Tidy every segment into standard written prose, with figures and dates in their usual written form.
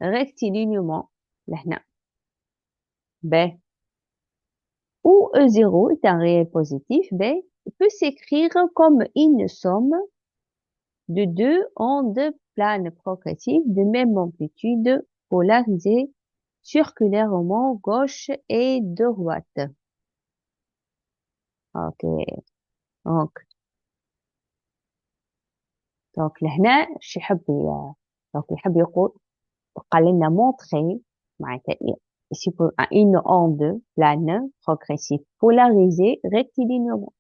rectilignement لهنا. B. Où E0 est un réel positif, B peut s'écrire comme une somme de deux ondes planes progressives de même amplitude polarisées circulairement gauche et droite. Ok. Donc, لهنا شو يحب يحب يقول قال لنا montrer معناتها une onde plane progressive polarisée rectilignement.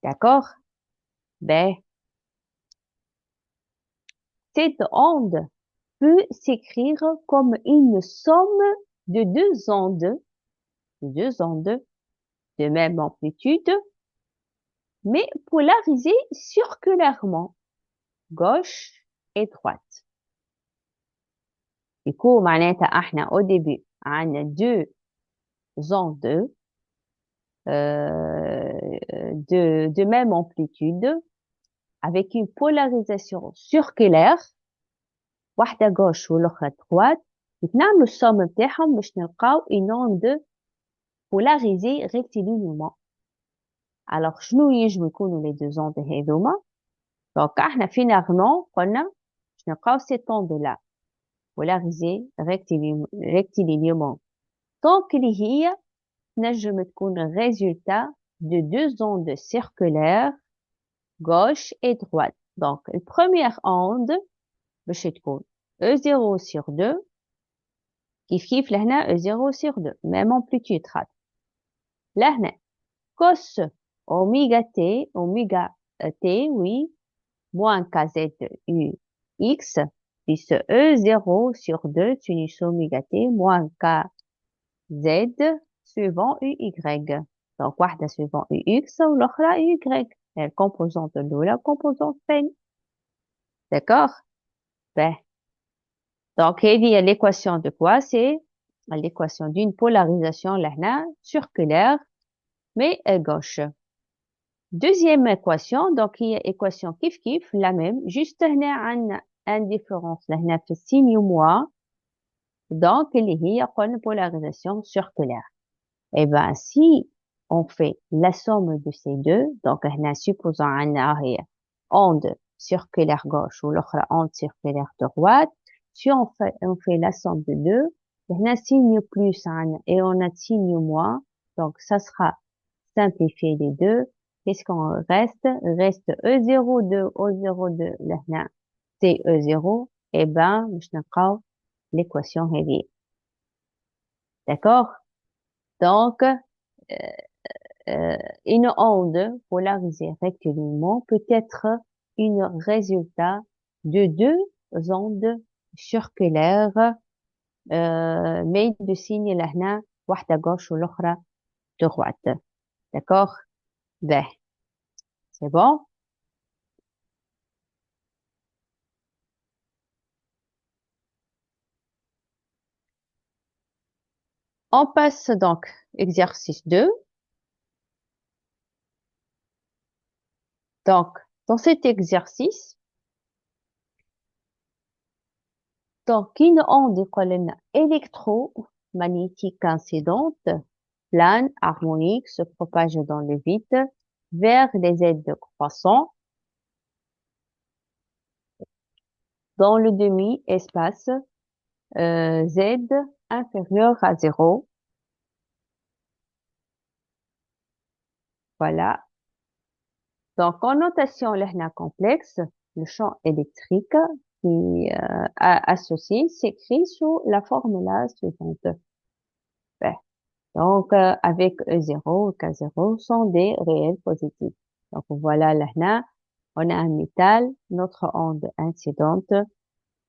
D'accord? Ben, cette onde peut s'écrire comme une somme de deux ondes de même amplitude, mais polarisées circulairement, gauche et droite. Du coup, معناتها احنا au début عندنا deux ondes de même amplitude avec une polarisation circulaire واحدة gauche والأخرى droite نعملوا السوم بتاعهم باش نلقاو une onde polarisée rectilignement. Alors شنو يجمو يكونوا les deux ondes هذوما؟ donc احنا finalement قلنا باش نلقاو cette onde là polarisée rectilignement. donc اللي هي تنجم تكون résultat de deux ondes circulaires gauche et droite. Donc, la première onde, باش تكون E0 sur 2 كيف لهنا E0 sur 2 même amplitude خاطر لهنا cos oméga t oui moins kz u x plus E0 sur 2 sinus oméga t moins kz suivant uy. donc واحدة suivant ux والأخرى y. la composante الأولى composante ثانية. d'accord? ben donc هذه l'équation de quoi? c'est l'équation d'une polarisation لهنا circulaire mais à gauche. deuxième équation donc هي équation كيف la même juste هنا عندنا indifférence لهنا في الsigne moins donc اللي هي قلنا polarisation circulaire. et ben si on fait la somme de ces deux donc هنا supposons عندنا هي onde circulaire gauche ou l'autre onde circulaire droite. si on fait la somme de deux, on a signe plus et on a signe moins, donc ça sera simplifié les deux. Qu'est-ce qu'on reste? Reste E02, O02, là, c'est E0, et ben, je n'ai l'équation heavy. D'accord? donc, une onde polarisée rectilignement peut être une résultat de deux ondes circulaires mais de signe لهنا واحدة gauche والأخرى droite. d'accord? ben c'est bon. on passe donc exercice 2. donc dans cet exercice donc une onde يقول لنا électromagnétique incidente plane harmonique se propage dans le vide vers les z croissants dans le demi-espace z inférieur à 0. voilà. donc en notation لهنا complexe, le champ électrique qui associé s'écrit sous la formule suivante. donc avec E0 et K0 sont des réels positifs. donc voilà لهنا on a un métal, notre onde incidente,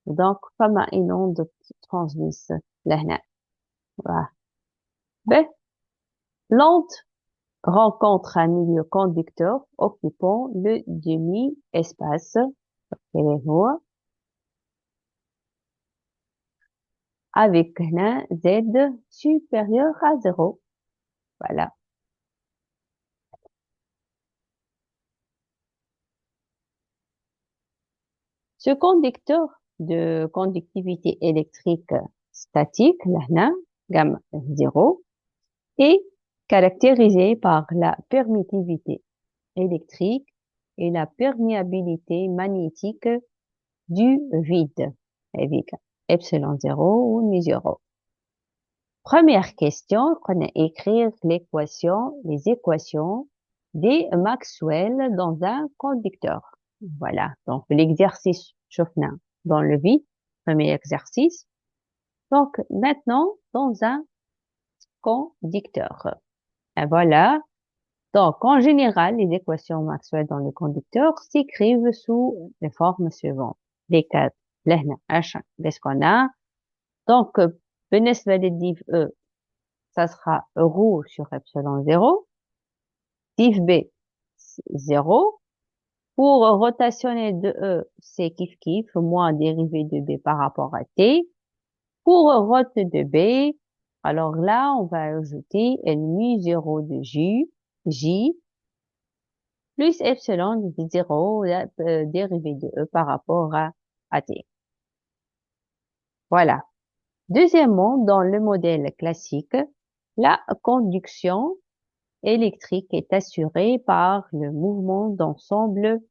donc comme une onde transmise لهنا. voilà. l'onde rencontre un milieu conducteur occupant le demi-espace avec un Z supérieur à 0. voilà. ce conducteur de conductivité électrique statique, là, gamma 0, est caractérisée par la permittivité électrique et la perméabilité magnétique du vide, avec epsilon 0 ou nu 0. Première question, on va écrire les équations des Maxwell dans un conducteur. Voilà, donc l'exercice شفنا dans le vide, premier exercice. Donc maintenant, dans un conducteur. Et voilà, donc en général, les équations Maxwell dans le conducteur s'écrivent sous les formes suivantes. Les quatre, لهنا H, qu'est-ce qu'on a? Donc, بالنسبة للdiv E, ça sera ρ sur epsilon 0. Div B, 0. Pour rotationner de E, c'est kiff, moins dérivé de B par rapport à T. Pour rot de B, alors là, on va ajouter mu 0 de J, plus epsilon de 0, dérivé de E par rapport à T. Voilà. Deuxièmement, dans le modèle classique, la conduction électrique est assurée par le mouvement d'ensemble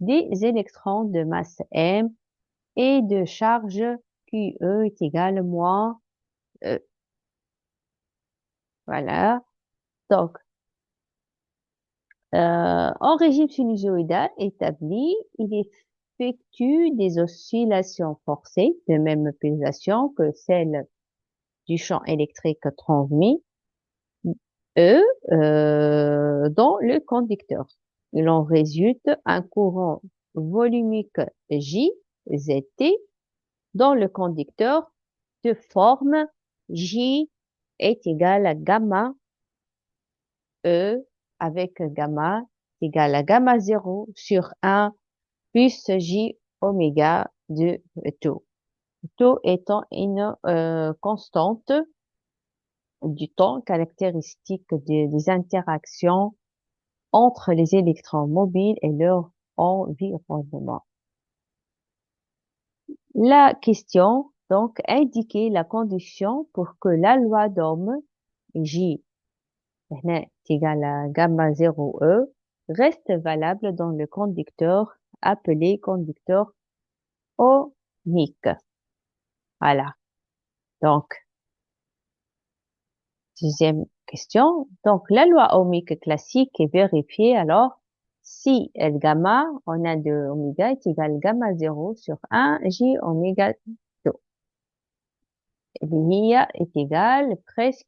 des électrons de masse M et de charge QE est égal à moins E. Voilà. Donc, en régime sinusoïdal établi, il effectue des oscillations forcées de même pulsation que celle du champ électrique transmis E dans le conducteur. Il en résulte un courant volumique J, ZT, dans le conducteur de forme J est égal à gamma E avec gamma égal à gamma 0 sur 1 plus J oméga de tau. Tau étant une constante du temps caractéristique des interactions entre les électrons mobiles et leur environnement. La question, donc, indiquer la condition pour que la loi d'Ohm, J est égal à gamma 0E, reste valable dans le conducteur appelé conducteur ohmique. Voilà. Donc, deuxième question. Donc, la loi ohmique classique est vérifiée alors si L gamma, on a de oméga est égal à gamma 0 sur 1 J oméga 2. Et l'IA est égal presque